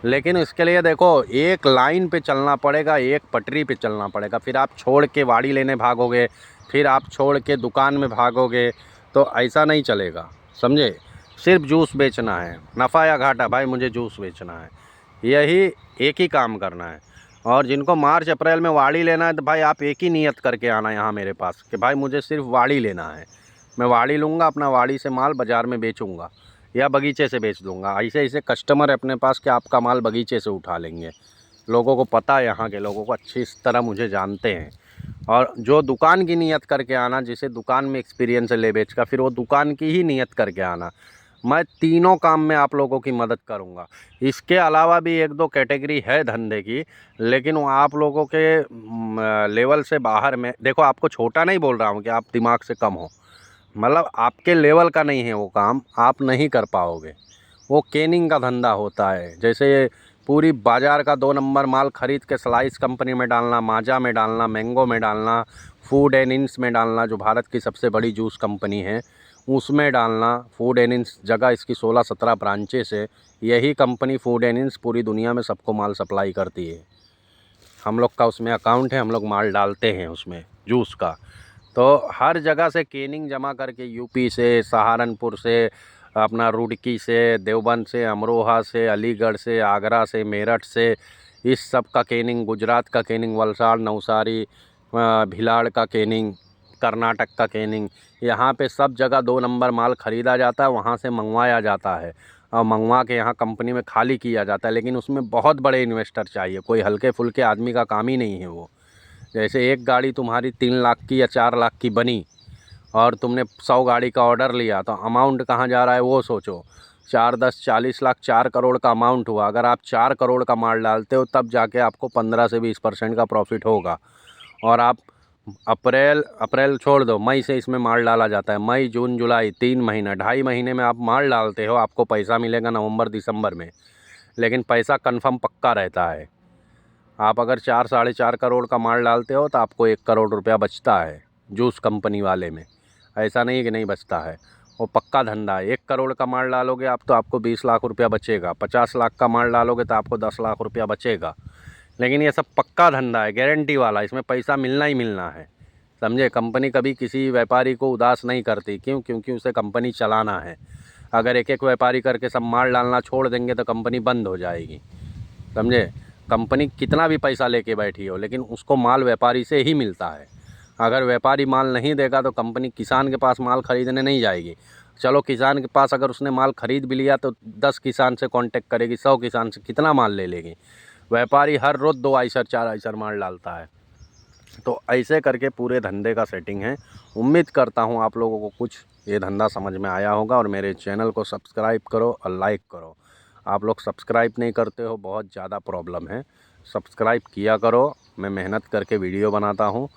लेकिन इसके लिए देखो, एक लाइन पे चलना पड़ेगा, एक पटरी पे चलना पड़ेगा। फिर आप छोड़ के वाड़ी लेने भागोगे, फिर आप छोड़ के दुकान में भागोगे, तो ऐसा नहीं चलेगा, समझे। सिर्फ जूस बेचना है, नफ़ा या घाटा भाई मुझे जूस बेचना है, यही एक ही काम करना है। और जिनको मार्च अप्रैल में वाड़ी लेना है तो भाई आप एक ही नियत करके आना यहाँ मेरे पास कि भाई मुझे सिर्फ वाड़ी लेना है। मैं वाड़ी लूँगा, अपना वाड़ी से माल बाज़ार में बेचूँगा या बगीचे से बेच दूँगा। ऐसे ऐसे कस्टमर है अपने पास कि आपका माल बगीचे से उठा लेंगे। लोगों को पता है, यहाँ के लोगों को अच्छी इस तरह मुझे जानते हैं। और जो दुकान की नियत करके आना, जिसे दुकान में एक्सपीरियंस है ले बेच का, फिर वो दुकान की ही नियत करके आना। मैं तीनों काम में आप लोगों की मदद करूंगा। इसके अलावा भी 1-2 कैटेगरी है धंधे की, लेकिन वो आप लोगों के लेवल से बाहर में। देखो, आपको छोटा नहीं बोल रहा हूँ कि आप दिमाग से कम हो, मतलब आपके लेवल का नहीं है वो काम, आप नहीं कर पाओगे। वो केनिंग का धंधा होता है, जैसे पूरी बाज़ार का 2 नंबर माल ख़रीद के स्लाइस कंपनी में डालना, माजा में डालना, मैंगो में डालना, फूड एंड इंस में डालना, जो भारत की सबसे बड़ी जूस कंपनी है उसमें डालना। फूड एंड इंस जगह इसकी 16-17 ब्रांचेस है। यही कंपनी फूड एंड इंस पूरी दुनिया में सबको माल सप्लाई करती है। हम लोग का उसमें अकाउंट है, हम लोग माल डालते हैं उसमें जूस का। तो हर जगह से केनिंग जमा करके, यूपी से, सहारनपुर से, अपना रुड़की से, देवबंद से, अमरोहा से, अलीगढ़ से, आगरा से, मेरठ से, इस सब का केनिंग, गुजरात का केनिंग, वलसाड़, नवसारी, भिलाड़ का केनिंग, कर्नाटक का केनिंग, यहाँ पे सब जगह 2 नंबर माल ख़रीदा जाता है, वहाँ से मंगवाया जाता है और मंगवा के यहाँ कंपनी में खाली किया जाता है। लेकिन उसमें बहुत बड़े इन्वेस्टर चाहिए, कोई हल्के फुल्के आदमी का काम ही नहीं है वो। जैसे एक गाड़ी तुम्हारी 3 लाख की या 4 लाख की बनी और तुमने 100 गाड़ी का ऑर्डर लिया, तो अमाउंट कहाँ जा रहा है वो सोचो। 4, 10, 40 लाख, 4 करोड़ का अमाउंट हुआ। अगर आप 4 करोड़ का माल डालते हो तब जाके आपको 15 से 20% का प्रॉफिट होगा। और आप अप्रैल छोड़ दो, मई से इसमें माल डाला जाता है। मई, जून, जुलाई 3 महीना, 2.5 महीने में आप माल डालते हो, आपको पैसा मिलेगा नवंबर दिसंबर में। लेकिन पैसा कन्फर्म पक्का रहता है। आप अगर 4, 4.5 करोड़ का माल डालते हो तो आपको 1 करोड़ रुपया बचता है जूस कंपनी वाले में। ऐसा नहीं है कि नहीं बचता है, वो पक्का धंधा है। 1 करोड़ का माल डालोगे आप तो आपको 20 लाख रुपया बचेगा। 50 लाख का माल डालोगे तो आपको 10 लाख रुपया बचेगा। लेकिन ये सब पक्का धंधा है, गारंटी वाला, इसमें पैसा मिलना ही मिलना है, समझे। कंपनी कभी किसी व्यापारी को उदास नहीं करती। क्यों? क्योंकि उसे कंपनी चलाना है। अगर एक एक व्यापारी करके सब माल डालना छोड़ देंगे तो कंपनी बंद हो जाएगी, समझे। कंपनी कितना भी पैसा लेके बैठी हो, लेकिन उसको माल व्यापारी से ही मिलता है। अगर व्यापारी माल नहीं देगा तो कंपनी किसान के पास माल ख़रीदने नहीं जाएगी। चलो, किसान के पास अगर उसने माल ख़रीद भी लिया तो 10 किसान से कांटेक्ट करेगी, 100 किसान से, कितना माल ले लेगी। व्यापारी हर रोज़ 2 आइसर 4 आइसर माल डालता है। तो ऐसे करके पूरे धंधे का सेटिंग है। उम्मीद करता हूँ आप लोगों को कुछ ये धंधा समझ में आया होगा। और मेरे चैनल को सब्सक्राइब करो और लाइक करो। आप लोग सब्सक्राइब नहीं करते हो, बहुत ज़्यादा प्रॉब्लम है। सब्सक्राइब किया करो, मैं मेहनत करके वीडियो बनाता हूँ।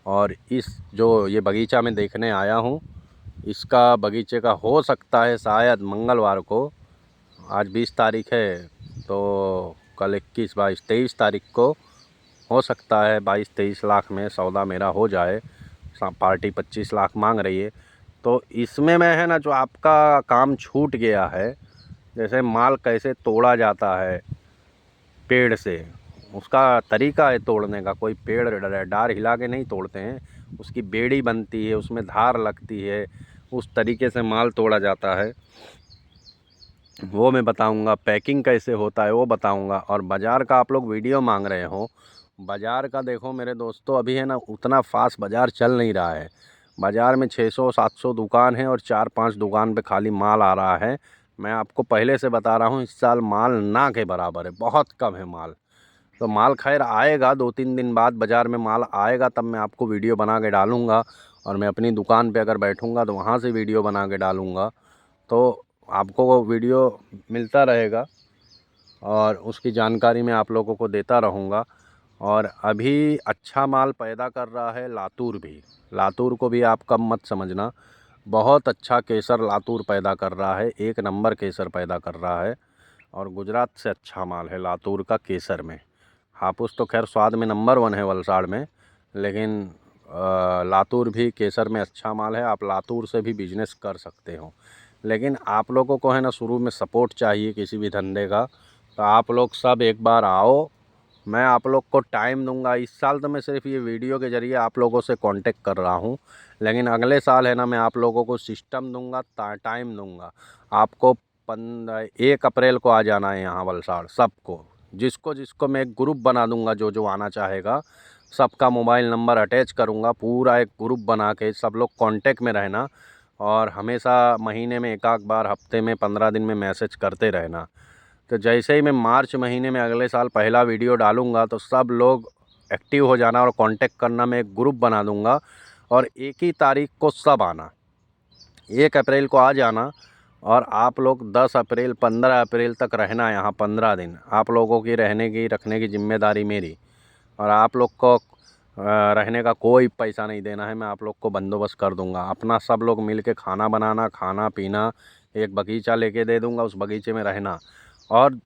और इस जो ये बगीचा मैं देखने आया हूँ, इसका बगीचे का हो सकता है शायद मंगलवार को, आज 20 तारीख है तो कल 21, 22, 23 तारीख को हो सकता है 22-23 लाख में सौदा मेरा हो जाए। पार्टी 25 लाख मांग रही है। तो इसमें मैं है ना, जो आपका काम छूट गया है, जैसे माल कैसे तोड़ा जाता है पेड़ से, उसका तरीका है तोड़ने का। कोई पेड़ डार हिला के नहीं तोड़ते हैं, उसकी बेड़ी बनती है, उसमें धार लगती है, उस तरीके से माल तोड़ा जाता है, वो मैं बताऊंगा। पैकिंग कैसे होता है वो बताऊंगा। और बाज़ार का आप लोग वीडियो मांग रहे हो, बाज़ार का देखो मेरे दोस्तों, अभी है ना उतना फास्ट बाज़ार चल नहीं रहा है। बाज़ार में 600-700 दुकान है और 4-5 दुकान पे खाली माल आ रहा है। मैं आपको पहले से बता रहा हूँ, इस साल माल ना के बराबर है, बहुत कम है माल। तो माल खैर आएगा, 2-3 दिन बाद बाज़ार में माल आएगा, तब मैं आपको वीडियो बना के डालूँगा। और मैं अपनी दुकान पे अगर बैठूँगा तो वहाँ से वीडियो बना के डालूँगा, तो आपको वो वीडियो मिलता रहेगा और उसकी जानकारी मैं आप लोगों को देता रहूँगा। और अभी अच्छा माल पैदा कर रहा है लातूर भी। लातूर को भी आप कम मत समझना, बहुत अच्छा केसर लातूर पैदा कर रहा है, 1 नंबर केसर पैदा कर रहा है। और गुजरात से अच्छा माल है लातूर का केसर में। हापुस तो खैर स्वाद में नंबर 1 है वलसाड़ में, लेकिन लातूर भी केसर में अच्छा माल है। आप लातूर से भी बिजनेस कर सकते हो, लेकिन आप लोगों को है ना शुरू में सपोर्ट चाहिए किसी भी धंधे का। तो आप लोग सब एक बार आओ, मैं आप लोग को टाइम दूंगा। इस साल तो मैं सिर्फ ये वीडियो के ज़रिए आप लोगों से कांटेक्ट कर रहा हूँ, लेकिन अगले साल है ना मैं आप लोगों को सिस्टम दूंगा, टाइम दूंगा आपको। 1 अप्रैल को आ जाना है यहाँ वलसाड़ सबको, जिसको जिसको मैं एक ग्रुप बना दूंगा, जो जो आना चाहेगा सबका मोबाइल नंबर अटैच करूँगा, पूरा एक ग्रुप बना के सब लोग कांटेक्ट में रहना। और हमेशा महीने में 1 आध बार, हफ्ते में 15 दिन में मैसेज करते रहना। तो जैसे ही मैं मार्च महीने में अगले साल पहला वीडियो डालूँगा तो सब लोग एक्टिव हो जाना और कांटेक्ट करना। मैं एक ग्रुप बना दूँगा और 1 ही तारीख को सब आना, 1 अप्रैल को आ जाना। और आप लोग 10 अप्रैल 15 अप्रैल तक रहना यहाँ, 15 दिन आप लोगों की रहने की रखने की ज़िम्मेदारी मेरी। और आप लोग को रहने का कोई पैसा नहीं देना है, मैं आप लोग को बंदोबस्त कर दूंगा। अपना सब लोग मिल के खाना बनाना, खाना पीना, एक बगीचा लेके दे दूंगा, उस बगीचे में रहना। और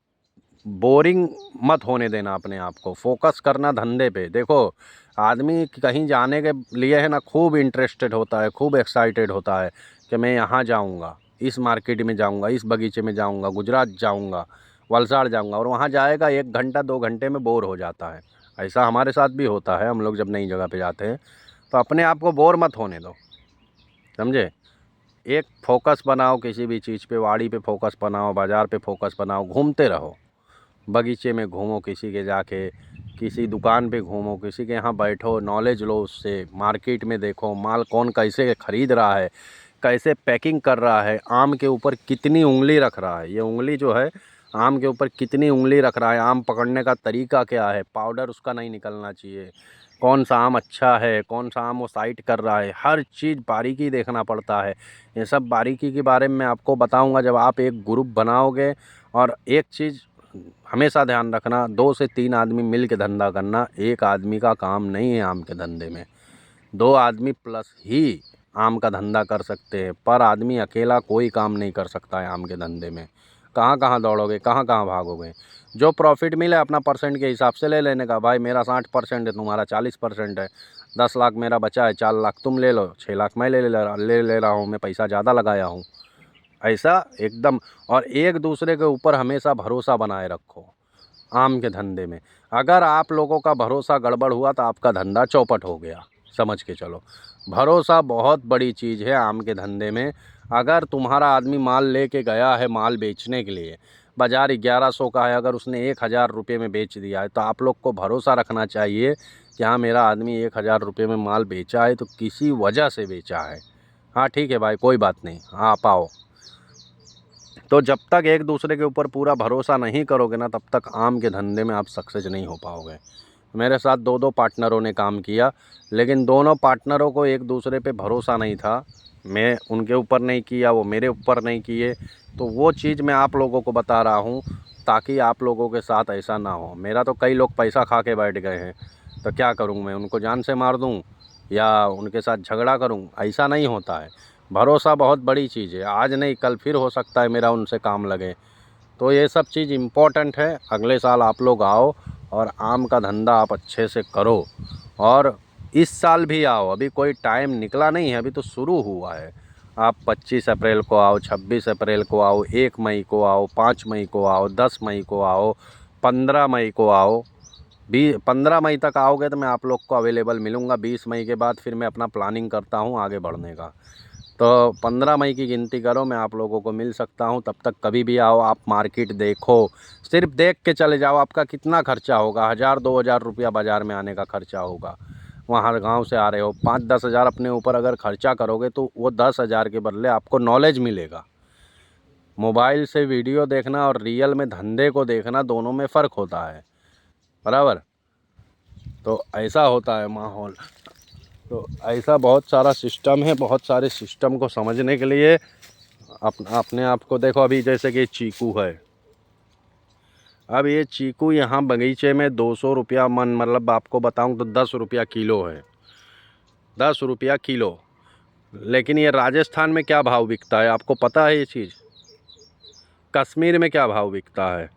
बोरिंग मत होने देना अपने आप को, फोकस करना धंधे पे। देखो आदमी कहीं जाने के लिए है ना खूब इंटरेस्टेड होता है, खूब एक्साइटेड होता है कि मैं यहाँ जाऊँगा, इस मार्केट में जाऊँगा, इस बगीचे में जाऊँगा, गुजरात जाऊँगा, वलसाड़ जाऊँगा। और वहाँ जाएगा 1 घंटा 2 घंटे में बोर हो जाता है। ऐसा हमारे साथ भी होता है, हम लोग जब नई जगह पे जाते हैं। तो अपने आप को बोर मत होने दो, समझे। एक फोकस बनाओ किसी भी चीज़ पे, वाड़ी पे फोकस बनाओ, बाज़ार पे फोकस बनाओ, घूमते रहो, बगीचे में घूमो, किसी के जाके, किसी दुकान पे घूमो, किसी के यहाँ बैठो, नॉलेज लो उससे, मार्केट में देखो माल कौन कैसे ख़रीद रहा है, कैसे पैकिंग कर रहा है, आम के ऊपर कितनी उंगली रख रहा है। ये उंगली जो है आम के ऊपर कितनी उंगली रख रहा है, आम पकड़ने का तरीका क्या है, पाउडर उसका नहीं निकलना चाहिए, कौन सा आम अच्छा है, कौन सा आम वो साइट कर रहा है, हर चीज़ बारीकी देखना पड़ता है। ये सब बारीकी के बारे में आपको बताऊंगा जब आप एक ग्रुप बनाओगे। और एक चीज़ हमेशा ध्यान रखना, 2 से 3 आदमी मिल के धंधा करना, एक आदमी का काम नहीं है आम के धंधे में। 2 आदमी प्लस ही आम का धंधा कर सकते हैं, पर आदमी अकेला कोई काम नहीं कर सकता है आम के धंधे में। कहाँ कहाँ दौड़ोगे, कहाँ कहाँ भागोगे। जो प्रॉफिट मिले अपना परसेंट के हिसाब से ले लेने का। भाई मेरा 60% है, तुम्हारा 40% है, 10 लाख मेरा बचा है, 4 लाख तुम ले लो, 6 लाख मैं ले रहा हूँ, मैं पैसा ज़्यादा लगाया हूँ, ऐसा एकदम। और एक दूसरे के ऊपर हमेशा भरोसा बनाए रखो आम के धंधे में। अगर आप लोगों का भरोसा गड़बड़ हुआ तो आपका धंधा चौपट हो गया, समझ के चलो। भरोसा बहुत बड़ी चीज़ है आम के धंधे में। अगर तुम्हारा आदमी माल लेके गया है माल बेचने के लिए, बाज़ार 1100 का है, अगर उसने 1000 रुपये में बेच दिया है, तो आप लोग को भरोसा रखना चाहिए कि हाँ मेरा आदमी 1000 रुपये में माल बेचा है तो किसी वजह से बेचा है। हाँ ठीक है भाई, कोई बात नहीं, हाँ आप आओ। तो जब तक एक दूसरे के ऊपर पूरा भरोसा नहीं करोगे ना, तब तक आम के धंधे में आप सक्सेस नहीं हो पाओगे। मेरे साथ 2-2 पार्टनरों ने काम किया, लेकिन दोनों पार्टनरों को एक दूसरे पे भरोसा नहीं था। मैं उनके ऊपर नहीं किया, वो मेरे ऊपर नहीं किए। तो वो चीज़ मैं आप लोगों को बता रहा हूँ ताकि आप लोगों के साथ ऐसा ना हो। मेरा तो कई लोग पैसा खा के बैठ गए हैं, तो क्या करूँ मैं, उनको जान से मार दूँ या उनके साथ झगड़ा करूँ? ऐसा नहीं होता है। भरोसा बहुत बड़ी चीज़ है, आज नहीं कल फिर हो सकता है मेरा उनसे काम लगे। तो ये सब चीज़ इम्पोर्टेंट है। अगले साल आप लोग आओ और आम का धंधा आप अच्छे से करो। और इस साल भी आओ, अभी कोई टाइम निकला नहीं है, अभी तो शुरू हुआ है। आप 25 अप्रैल को आओ, 26 अप्रैल को आओ, 1 मई को आओ, 5 मई को आओ, 10 मई को आओ, 15 मई को आओ, 15 मई तक आओगे तो मैं आप लोग को अवेलेबल मिलूँगा। 20 मई के बाद फिर मैं अपना प्लानिंग करता हूँ आगे बढ़ने का। तो 15 मई की गिनती करो, मैं आप लोगों को मिल सकता हूँ। तब तक कभी भी आओ, आप मार्केट देखो, सिर्फ देख के चले जाओ। आपका कितना खर्चा होगा? 1000-2000 रुपया बाज़ार में आने का खर्चा होगा। वहाँ गांव से आ रहे हो, 5-10 हज़ार अपने ऊपर अगर खर्चा करोगे तो वो 10 हज़ार के बदले आपको नॉलेज मिलेगा। मोबाइल से वीडियो देखना और रियल में धंधे को देखना, दोनों में फ़र्क होता है, बराबर। तो ऐसा होता है माहौल। तो ऐसा बहुत सारा सिस्टम है। बहुत सारे सिस्टम को समझने के लिए अपने आप को देखो। अभी जैसे कि चीकू है, अब ये चीकू यहाँ बगीचे में 200 रुपया मन, मतलब आपको बताऊँ तो 10 रुपया किलो है, 10 रुपया किलो। लेकिन ये राजस्थान में क्या भाव बिकता है आपको पता है? ये चीज़ कश्मीर में क्या भाव बिकता है,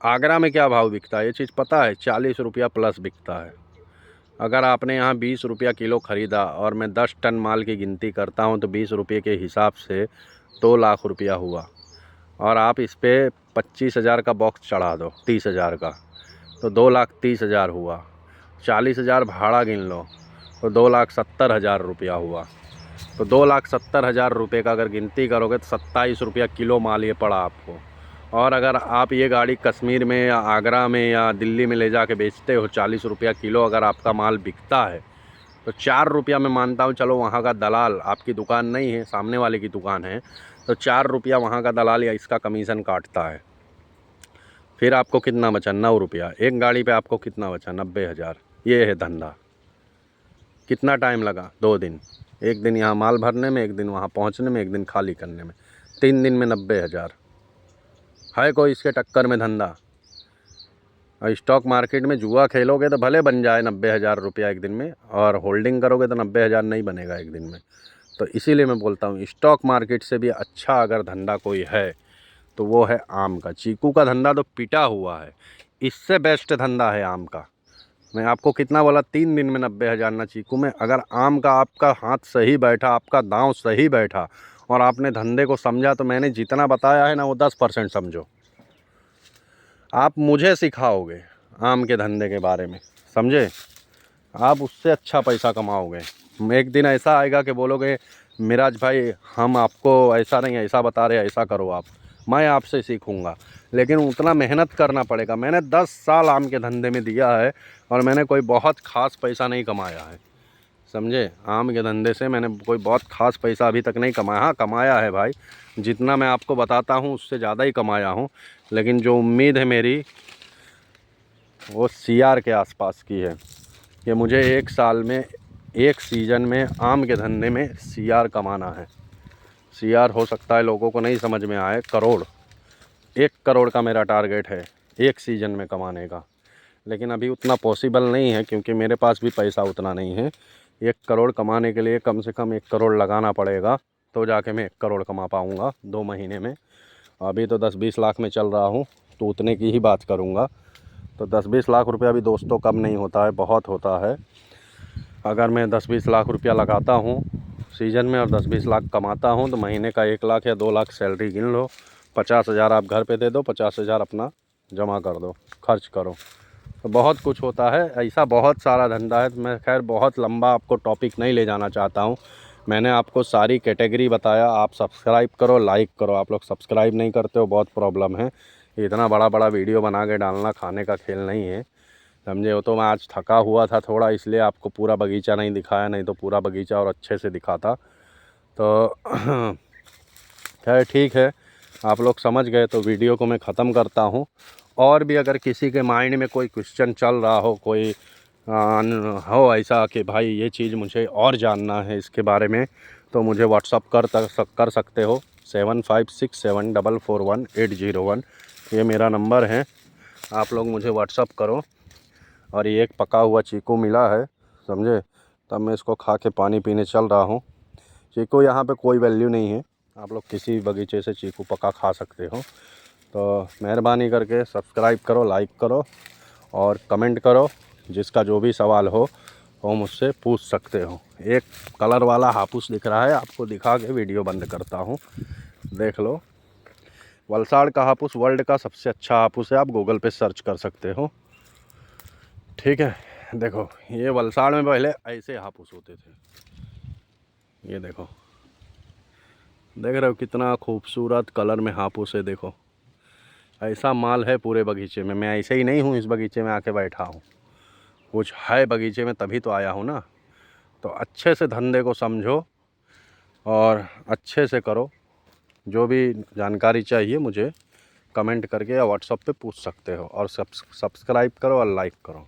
आगरा में क्या भाव बिकता है, ये चीज़ पता है? 40 रुपया प्लस बिकता है। अगर आपने यहाँ 20 रुपया किलो ख़रीदा और मैं 10 टन माल की गिनती करता हूँ तो 20 रुपये के हिसाब से 2 लाख रुपया हुआ। और आप इस पर 25,000 का बॉक्स चढ़ा दो, 30,000 का, तो 2,30,000 हुआ। 40,000 भाड़ा गिन लो तो 2,70,000 रुपया हुआ। तो 2,70,000 रुपये का अगर गिनती करोगे तो 27 रुपया किलो माल ये पड़ा आपको। और अगर आप ये गाड़ी कश्मीर में या आगरा में या दिल्ली में ले जाके बेचते हो 40 रुपया किलो, अगर आपका माल बिकता है तो 4 रुपया मैं मानता हूँ, चलो वहाँ का दलाल, आपकी दुकान नहीं है, सामने वाले की दुकान है, तो 4 रुपया वहाँ का दलाल या इसका कमीशन काटता है। फिर आपको कितना बचा? 9 रुपया। एक गाड़ी पे आपको कितना बचा? 90,000। ये है धंधा। कितना टाइम लगा? 2 दिन। एक दिन यहाँ माल भरने में, एक दिन वहाँ पहुँचने में, एक दिन खाली करने में। 3 दिन में 90,000। है कोई इसके टक्कर में धंधा? और स्टॉक मार्केट में जुआ खेलोगे तो भले बन जाए 90,000 रुपया एक दिन में, और होल्डिंग करोगे तो 90,000 नहीं बनेगा एक दिन में। तो इसीलिए मैं बोलता हूँ स्टॉक मार्केट से भी अच्छा अगर धंधा कोई है तो वो है आम का। चीकू का धंधा तो पिटा हुआ है, इससे बेस्ट धंधा है आम का। मैं आपको कितना बोला? 3 दिन में 90,000 ना चीकू में। अगर आम का आपका हाथ सही बैठा, आपका दांव सही बैठा और आपने धंधे को समझा, तो मैंने जितना बताया है ना वो 10% समझो। आप मुझे सिखाओगे आम के धंधे के बारे में, समझे? आप उससे अच्छा पैसा कमाओगे। एक दिन ऐसा आएगा कि बोलोगे मिराज भाई हम आपको ऐसा नहीं ऐसा बता रहे, ऐसा करो आप, मैं आपसे सीखूंगा। लेकिन उतना मेहनत करना पड़ेगा। मैंने 10 साल आम के धंधे में दिया है और मैंने कोई बहुत ख़ास पैसा नहीं कमाया है, समझे? आम के धंधे से मैंने कोई बहुत ख़ास पैसा अभी तक नहीं कमाया। हाँ कमाया है भाई, जितना मैं आपको बताता हूँ उससे ज़्यादा ही कमाया हूँ। लेकिन जो उम्मीद है मेरी वो CR के आसपास की है कि मुझे एक साल में, एक सीज़न में आम के धंधे में CR कमाना है। CR हो सकता है लोगों को नहीं समझ में आए, करोड़, 1 करोड़ का मेरा टारगेट है एक सीज़न में कमाने का। लेकिन अभी उतना पॉसिबल नहीं है क्योंकि मेरे पास भी पैसा उतना नहीं है। 1 करोड़ कमाने के लिए कम से कम 1 करोड़ लगाना पड़ेगा, तो जाके मैं 1 करोड़ कमा पाऊँगा 2 महीने में। अभी तो 10-20 लाख में चल रहा हूँ, तो उतने की ही बात करूँगा। तो 10-20 लाख रुपया भी दोस्तों कम नहीं होता है, बहुत होता है। अगर मैं 10-20 लाख रुपया लगाता हूँ सीज़न में और 10-20 लाख कमाता हूँ तो महीने का 1 लाख या 2 लाख सैलरी गिन लो। 50,000 आप घर पे दे दो, 50,000 अपना जमा कर दो, खर्च करो। तो बहुत कुछ होता है, ऐसा बहुत सारा धंधा है। तो मैं खैर बहुत लंबा आपको टॉपिक नहीं ले जाना चाहता हूँ। मैंने आपको सारी कैटेगरी बताया। आप सब्सक्राइब करो, लाइक करो। आप लोग सब्सक्राइब नहीं करते हो, बहुत प्रॉब्लम है। इतना बड़ा बड़ा वीडियो बना के डालना खाने का खेल नहीं है, समझे हो? तो मैं आज थका हुआ था थोड़ा, इसलिए आपको पूरा बगीचा नहीं दिखाया, नहीं तो पूरा बगीचा और अच्छे से दिखाता। तो खैर ठीक है, आप लोग समझ गए तो वीडियो को मैं ख़त्म करता हूँ। और भी अगर किसी के माइंड में कोई क्वेश्चन चल रहा हो, कोई हो ऐसा कि भाई ये चीज़ मुझे और जानना है इसके बारे में, तो मुझे व्हाट्सअप कर सकते हो। 7567441801 ये मेरा नंबर है। आप लोग मुझे व्हाट्सअप करो। और ये एक पका हुआ चीकू मिला है, समझे? तब मैं इसको खा के पानी पीने चल रहा हूँ। चीकू यहाँ पे कोई वैल्यू नहीं है, आप लोग किसी बगीचे से चीकू पका खा सकते हो। तो मेहरबानी करके सब्सक्राइब करो, लाइक करो और कमेंट करो। जिसका जो भी सवाल हो वो मुझसे पूछ सकते हो। एक कलर वाला हापुस दिख रहा है, आपको दिखा के वीडियो बंद करता हूँ, देख लो। वलसाड़ का हापुस वर्ल्ड का सबसे अच्छा हापुस है, आप गूगल पे सर्च कर सकते हो। ठीक है, देखो ये वलसाड़ में पहले ऐसे हापुस होते थे। ये देखो, देख रहे हो कितना खूबसूरत कलर में हापुस है। देखो ऐसा माल है पूरे बगीचे में। मैं ऐसे ही नहीं हूँ इस बगीचे में आके बैठा हूँ, कुछ है बगीचे में तभी तो आया हूँ ना। तो अच्छे से धंधे को समझो और अच्छे से करो। जो भी जानकारी चाहिए मुझे कमेंट करके या व्हाट्सएप पे पूछ सकते हो, और सब्सक्राइब करो और लाइक करो।